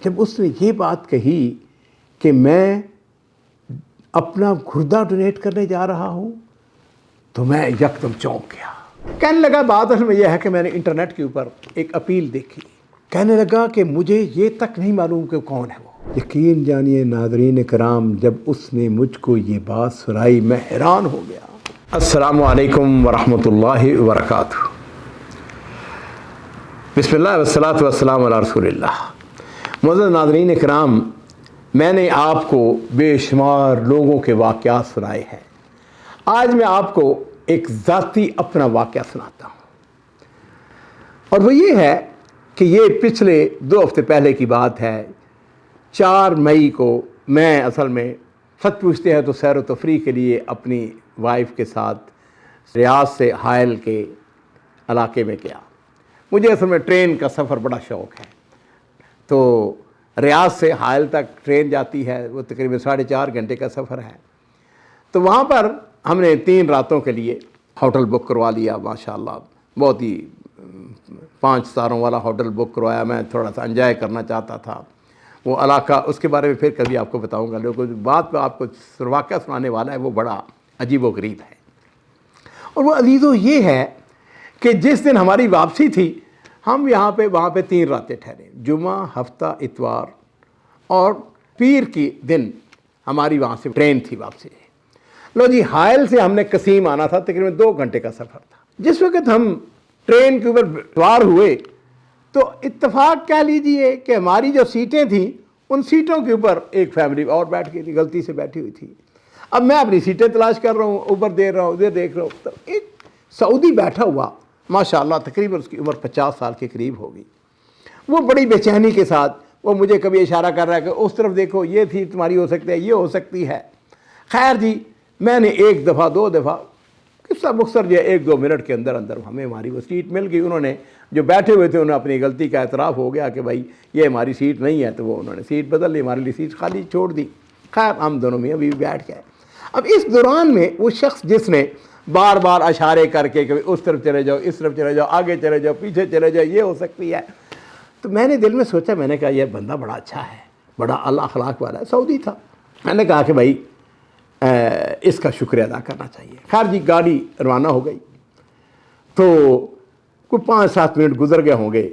جب اس نے یہ بات کہی کہ میں اپنا گردہ ڈونیٹ کرنے جا رہا ہوں تو میں یکدم چونک گیا۔ کہنے لگا بات اصل میں یہ ہے کہ میں نے انٹرنیٹ کے اوپر ایک اپیل دیکھی۔ کہنے لگا کہ مجھے یہ تک نہیں معلوم کہ کون ہے وہ۔ یقین جانیے ناظرین کرام، جب اس نے مجھ کو یہ بات سنائی میں حیران ہو گیا۔ السلام علیکم ورحمۃ اللہ وبرکاتہ۔ بسم اللہ والصلاۃ والسلام علی رسول اللہ۔ معزز ناظرین کرام، میں نے آپ کو بے شمار لوگوں کے واقعات سنائے ہیں۔ آج میں آپ کو ایک ذاتی اپنا واقعہ سناتا ہوں، اور وہ یہ ہے کہ یہ پچھلے 2 ہفتے پہلے کی بات ہے۔ 4 مئی کو میں اصل میں سچ پوچھتے ہیں تو سیر و تفریح کے لیے اپنی وائف کے ساتھ ریاض سے حائل کے علاقے میں گیا۔ مجھے اصل میں ٹرین کا سفر بڑا شوق ہے، تو ریاض سے حائل تک ٹرین جاتی ہے، وہ تقریباً 4.5 گھنٹے کا سفر ہے۔ تو وہاں پر ہم نے 3 راتوں کے لیے ہوٹل بک کروا لیا۔ ماشاءاللہ بہت ہی 5 ستاروں والا ہوٹل بک کروایا۔ میں تھوڑا سا انجوائے کرنا چاہتا تھا وہ علاقہ، اس کے بارے میں پھر کبھی آپ کو بتاؤں گا۔ لوگوں بات پہ آپ کو واقعہ سنانے والا ہے وہ بڑا عجیب و غریب ہے، اور وہ عزیزو یہ ہے کہ جس دن ہماری واپسی تھی ہم وہاں پہ 3 راتیں ٹھہرے۔ جمعہ، ہفتہ، اتوار اور پیر کی دن ہماری وہاں سے ٹرین تھی واپسی۔ لو جی، حائل سے ہم نے قصیم آنا تھا، تقریباً 2 گھنٹے کا سفر تھا۔ جس وقت ہم ٹرین کے اوپر سوار ہوئے تو اتفاق کہہ لیجئے کہ ہماری جو سیٹیں تھیں ان سیٹوں کے اوپر ایک فیملی اور بیٹھ گئی تھی، غلطی سے بیٹھی ہوئی تھی۔ اب میں اپنی سیٹیں تلاش کر رہا ہوں، اوپر دیکھ رہا ہوں، ادھر دیکھ رہا ہوں، تو ایک سعودی بیٹھا ہوا، ماشاءاللہ تقریباً اس کی عمر 50 سال کے قریب ہوگی۔ وہ بڑی بے چینی کے ساتھ وہ مجھے کبھی اشارہ کر رہا ہے کہ اس طرف دیکھو، یہ سیٹ تمہاری ہو سکتی ہے، یہ ہو سکتی ہے۔ خیر جی، میں نے 1 دفعہ 2 دفعہ قصہ مختصر جو 1-2 منٹ کے اندر ہمیں ہماری وہ سیٹ مل گئی۔ انہوں نے جو بیٹھے ہوئے تھے انہوں نے اپنی غلطی کا اعتراف ہو گیا کہ بھائی یہ ہماری سیٹ نہیں ہے، تو وہ انہوں نے سیٹ بدل لی، ہمارے لیے سیٹ خالی چھوڑ دی۔ خیر ہم دونوں میاں بیوی بیٹھ گئے۔ اب اس دوران میں وہ شخص جس نے بار بار اشارے کر کے کہ اس طرف چلے جاؤ، اس طرف چلے جاؤ، آگے چلے جاؤ، پیچھے چلے جاؤ، یہ ہو سکتی ہے، تو میں نے دل میں سوچا، میں نے کہا یہ بندہ بڑا اچھا ہے، بڑا اعلیٰ اخلاق والا ہے، سعودی تھا۔ میں نے کہا کہ بھائی اس کا شکریہ ادا کرنا چاہیے۔ خیر جی، گاڑی روانہ ہو گئی، تو کوئی 5-7 منٹ گزر گئے ہوں گے،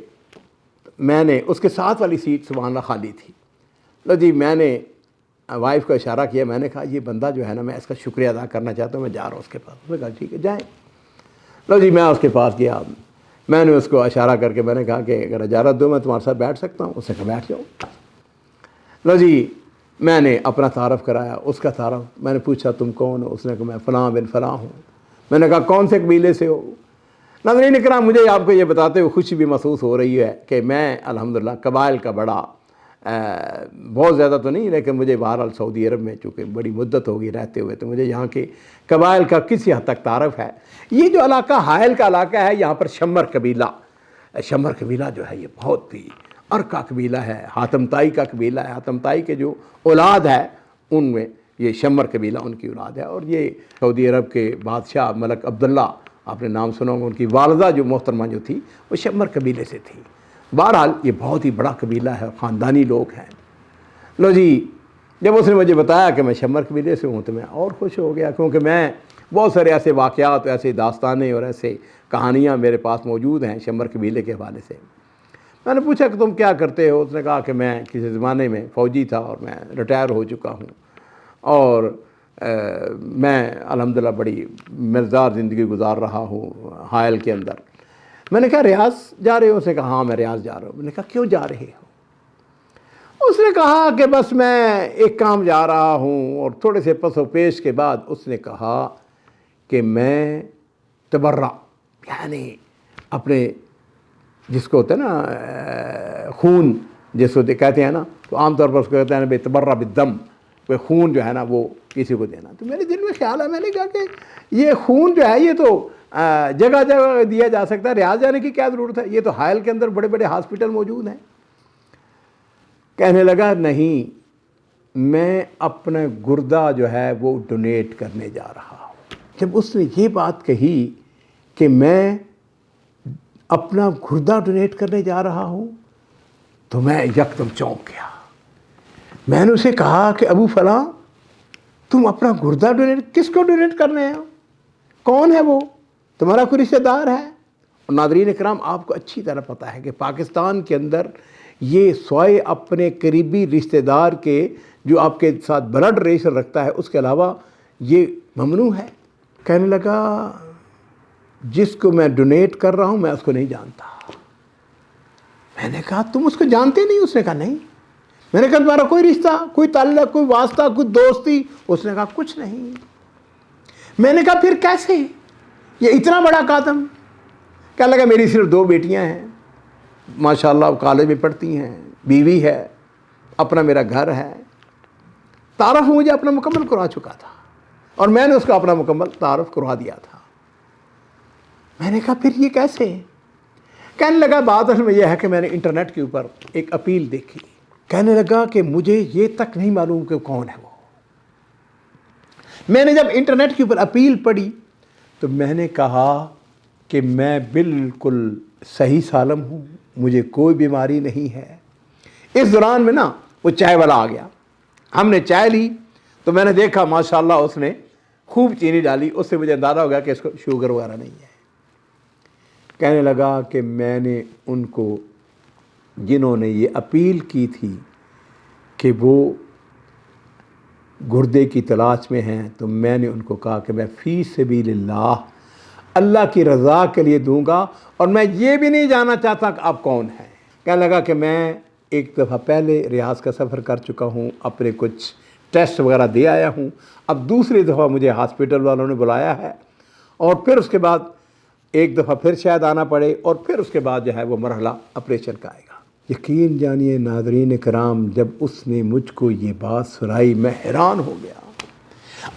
میں نے اس کے ساتھ والی سیٹ سبحان اللہ خالی تھی۔ لو جی، میں نے وائف کو اشارہ کیا، میں نے کہا یہ بندہ جو ہے نا، میں اس کا شکریہ ادا کرنا چاہتا ہوں، میں جا رہا ہوں اس کے پاس۔ اس نے کہا ٹھیک ہے جائیں۔ لو جی، میں اس کے پاس گیا، میں نے اس کو اشارہ کر کے میں نے کہا کہ اگر اجازت دو میں تمہارے ساتھ بیٹھ سکتا ہوں؟ اس نے کہا بیٹھ جاؤ۔ لو جی، میں نے اپنا تعارف کرایا، اس کا تعارف، میں نے پوچھا تم کون ہو؟ اس نے کہا میں فلاں بن فلاں ہوں۔ میں نے کہا کون سے قبیلے سے ہو؟ ناظرین اکرام، مجھے آپ کو یہ بتاتے ہوئے خوشی بھی محسوس ہو رہی ہے کہ میں الحمدللہ قبائل کا بڑا بہت زیادہ تو نہیں، لیکن مجھے بہرحال سعودی عرب میں چونکہ بڑی مدت ہوگی رہتے ہوئے، تو مجھے یہاں کے قبائل کا کسی حد تک تعارف ہے۔ یہ جو علاقہ حائل کا علاقہ ہے، یہاں پر شمر قبیلہ جو ہے یہ بہت ہی ارکا قبیلہ ہے، حاتم طائی کا قبیلہ ہے۔ حاتم طائی کے جو اولاد ہے ان میں یہ شمر قبیلہ ان کی اولاد ہے، اور یہ سعودی عرب کے بادشاہ ملک عبداللہ، آپ نے نام سنا ہوگا، ان کی والدہ جو محترمہ جو تھی وہ شمر قبیلے سے تھی۔ بہرحال یہ بہت ہی بڑا قبیلہ ہے، خاندانی لوگ ہیں۔ لو جی، جب اس نے مجھے بتایا کہ میں شمر قبیلے سے ہوں تو میں اور خوش ہو گیا، کیونکہ میں بہت سارے ایسے واقعات، ایسے داستانیں اور ایسے کہانیاں میرے پاس موجود ہیں شمر قبیلے کے حوالے سے۔ میں نے پوچھا کہ تم کیا کرتے ہو؟ اس نے کہا کہ میں کسی زمانے میں فوجی تھا اور میں ریٹائر ہو چکا ہوں، اور میں الحمدللہ بڑی مزدار زندگی گزار رہا ہوں حائل کے اندر۔ میں نے کہا ریاض جا رہے ہو؟ اس نے کہا ہاں میں ریاض جا رہا ہوں۔ میں نے کہا کیوں جا رہے ہو؟ اس نے کہا کہ بس میں ایک کام جا رہا ہوں، اور تھوڑے سے پس و پیش کے بعد اس نے کہا کہ میں تبرع، یعنی اپنے جس کو ہوتا ہے نا خون، جس کو کہتے ہیں نا، تو عام طور پر اس کو کہتے ہیں بے تبرع بالدم، کوئی خون جو ہے نا وہ کسی کو دینا۔ تو میرے دل میں خیال ہے، میں نے کہا کہ یہ خون جو ہے یہ تو جگہ جگہ دیا جا سکتا ہے، ریاض جانے کی کیا ضرورت ہے؟ یہ تو حائل کے اندر بڑے بڑے ہاسپٹل موجود ہیں۔ کہنے لگا نہیں، میں اپنا گردہ جو ہے وہ ڈونیٹ کرنے جا رہا ہوں۔ جب اس نے یہ بات کہی کہ میں اپنا گردہ ڈونیٹ کرنے جا رہا ہوں تو میں یکدم چونک گیا. میں نے اسے کہا کہ ابو فلاں تم اپنا گردہ ڈونیٹ کس کو ڈونیٹ کر رہے ہو؟ کون ہے وہ؟ تمہارا کوئی رشتہ دار ہے؟ اور ناظرین کرام آپ کو اچھی طرح پتہ ہے کہ پاکستان کے اندر یہ سوائے اپنے قریبی رشتہ دار کے جو آپ کے ساتھ بلڈ ریلیشن رکھتا ہے اس کے علاوہ یہ ممنوع ہے. کہنے لگا جس کو میں ڈونیٹ کر رہا ہوں میں اس کو نہیں جانتا. میں نے کہا تم اس کو جانتے نہیں؟ اس نے کہا نہیں. میں نے کہا تمہارا کوئی رشتہ، کوئی تعلق، کوئی واسطہ، کوئی دوستی؟ اس نے کہا کچھ نہیں. میں نے کہا پھر کیسے یہ اتنا بڑا قدم؟ کہنے لگا میری صرف 2 بیٹیاں ہیں، ماشاءاللہ وہ کالج میں پڑھتی ہیں، بیوی ہے، اپنا میرا گھر ہے. تعارف مجھے اپنا مکمل کروا چکا تھا اور میں نے اس کو اپنا مکمل تعارف کروا دیا تھا. میں نے کہا پھر یہ کیسے؟ کہنے لگا بات اصل میں یہ ہے کہ میں نے انٹرنیٹ کے اوپر ایک اپیل دیکھی. کہنے لگا کہ مجھے یہ تک نہیں معلوم کہ کون ہے وہ. میں نے جب انٹرنیٹ کے اوپر اپیل پڑھی تو میں نے کہا کہ میں بالکل صحیح سالم ہوں، مجھے کوئی بیماری نہیں ہے. اس دوران میں نا وہ چائے والا آ گیا. ہم نے چائے لی تو میں نے دیکھا ماشاءاللہ اس نے خوب چینی ڈالی. اس سے مجھے اندازہ ہو گیا کہ اس کو شوگر وغیرہ نہیں ہے. کہنے لگا کہ میں نے ان کو جنہوں نے یہ اپیل کی تھی کہ وہ گردے کی تلاش میں ہیں تو میں نے ان کو کہا کہ میں فی سبیل اللہ کی رضا کے لیے دوں گا اور میں یہ بھی نہیں جاننا چاہتا کہ آپ کون ہیں. کہنے لگا کہ میں ایک دفعہ پہلے ریاض کا سفر کر چکا ہوں، اپنے کچھ ٹیسٹ وغیرہ دے آیا ہوں، اب دوسری دفعہ مجھے ہاسپٹل والوں نے بلایا ہے اور پھر اس کے بعد ایک دفعہ پھر شاید آنا پڑے اور پھر اس کے بعد جو ہے وہ مرحلہ آپریشن کا آئے گا. یقین جانیے ناظرین کرام جب اس نے مجھ کو یہ بات سنائی میں حیران ہو گیا.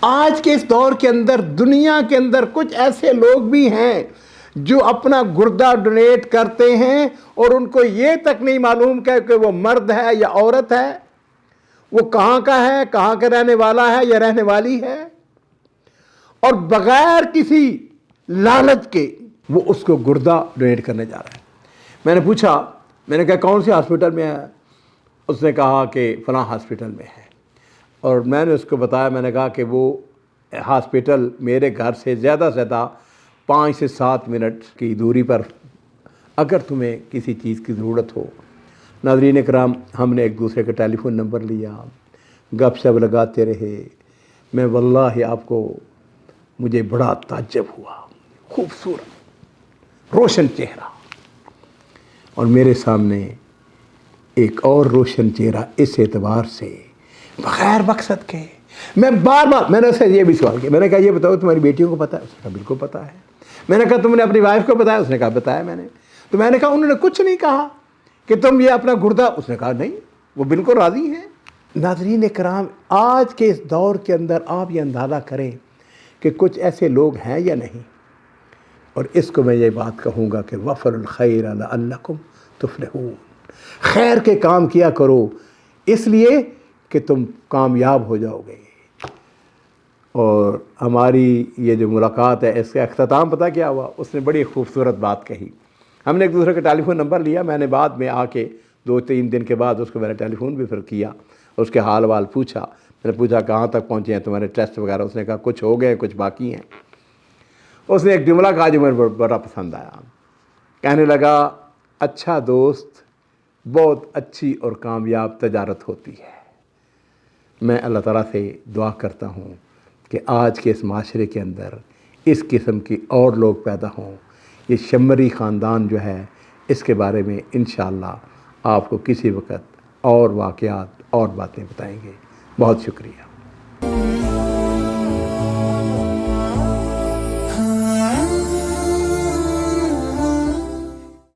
آج کے اس دور کے اندر دنیا کے اندر کچھ ایسے لوگ بھی ہیں جو اپنا گردہ ڈونیٹ کرتے ہیں اور ان کو یہ تک نہیں معلوم کہ وہ مرد ہے یا عورت ہے، وہ کہاں کا ہے، کہاں کا رہنے والا ہے یا رہنے والی ہے، اور بغیر کسی لالچ کے وہ اس کو گردہ ڈونیٹ کرنے جا رہا ہے. میں نے پوچھا، میں نے کہا کون سے ہاسپٹل میں ہے؟ اس نے کہا کہ فلاں ہاسپٹل میں ہے. اور میں نے اس کو بتایا، میں نے کہا کہ وہ ہاسپٹل میرے گھر سے زیادہ 5 سے 7 منٹ کی دوری پر، اگر تمہیں کسی چیز کی ضرورت ہو. ناظرین کرام ہم نے ایک دوسرے کا ٹیلی فون نمبر لیا، گپ شپ لگاتے رہے. میں واللہ آپ کو مجھے بڑا تعجب ہوا، خوبصورت روشن چہرہ، اور میرے سامنے ایک اور روشن چہرہ اس اعتبار سے بغیر مقصد کے. میں بار بار میں نے اسے یہ بھی سوال کیا، میں نے کہا یہ بتاؤ تمہاری بیٹیوں کو پتہ ہے؟ اس نے کہا بالکل پتہ ہے. میں نے کہا تم نے اپنی وائف کو بتایا؟ اس نے کہا بتایا میں نے. تو میں نے کہا انہوں نے کچھ نہیں کہا کہ تم یہ اپنا گردہ؟ اس نے کہا نہیں، وہ بالکل راضی ہیں. ناظرین کرام آج کے اس دور کے اندر آپ یہ اندازہ کریں کہ کچھ ایسے لوگ ہیں یا نہیں. اور اس کو میں یہ بات کہوں گا کہ وفر الخیر لعلکم تفلحون، خیر کے کام کیا کرو اس لیے کہ تم کامیاب ہو جاؤ گے. اور ہماری یہ جو ملاقات ہے اس کا اختتام پتہ کیا ہوا؟ اس نے بڑی خوبصورت بات کہی. ہم نے ایک دوسرے کا ٹیلی فون نمبر لیا. میں نے بعد میں آ کے 2-3 دن کے بعد اس کو میں نے ٹیلی فون بھی پھر کیا، اس کے حال وال پوچھا. میں نے پوچھا کہاں تک پہنچے ہیں تمہارے ٹیسٹ وغیرہ؟ اس نے کہا کچھ ہو گئے کچھ باقی ہیں. اس نے ایک جملہ کہا جو مجھے بڑا پسند آیا. کہنے لگا اچھا دوست بہت اچھی اور کامیاب تجارت ہوتی ہے. میں اللہ تعالیٰ سے دعا کرتا ہوں کہ آج کے اس معاشرے کے اندر اس قسم کی اور لوگ پیدا ہوں. یہ شمری خاندان جو ہے اس کے بارے میں انشاءاللہ آپ کو کسی وقت اور واقعات اور باتیں بتائیں گے. بہت شکریہ.